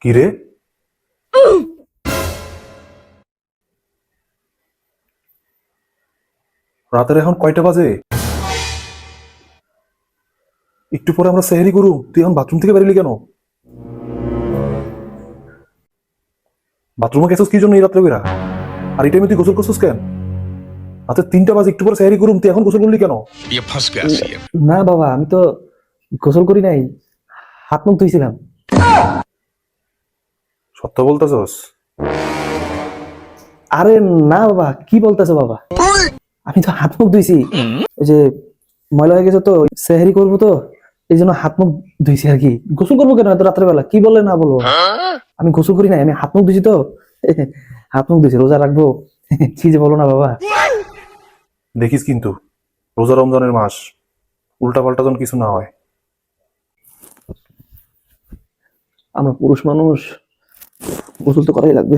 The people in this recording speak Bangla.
কি রে? রাতের এখন কয়টা বাজে? একটু পরে আমরা সেহরি করু, তুই এখন বাথরুম থেকে বেরোলি কেন? বাথরুমে গেছিস কি জন্য এই রাত্রে বেরা? আর এই টাইমে তুই গোসল করছিস কেন? রাতে 3টা বাজে, একটু পরে সেহরি করুম, তুই এখন গোসল করলি কেন? না বাবা, আমি তো গোসল করি নাই, হাত মুখ ধুইছিলাম। সত্য বলতেছস? আরে না বাবা, কি বলতেছো বাবা? আমি তো হাত মুখ ধুইছি, ওই যে ময়লা হয়ে গেছে তো, সেহরি করবো তো এই জন্য হাত মুখ ধুইছি আর কি। গোসল করবো কেন এত রাত্রেবেলা? কি বলে না বলো, আমি গোসল করি নাই, আমি হাত মুখ ধুইছি তো। হাত মুখ ধুইছি, রোজা রাখবো। কি যে বলো না বাবা। দেখিস কিন্তু, রোজা রমজানের মাস, উল্টা পাল্টা যেন কিছু না হয়। আমরা পুরুষ মানুষ, গোসল তো করাই লাগবে।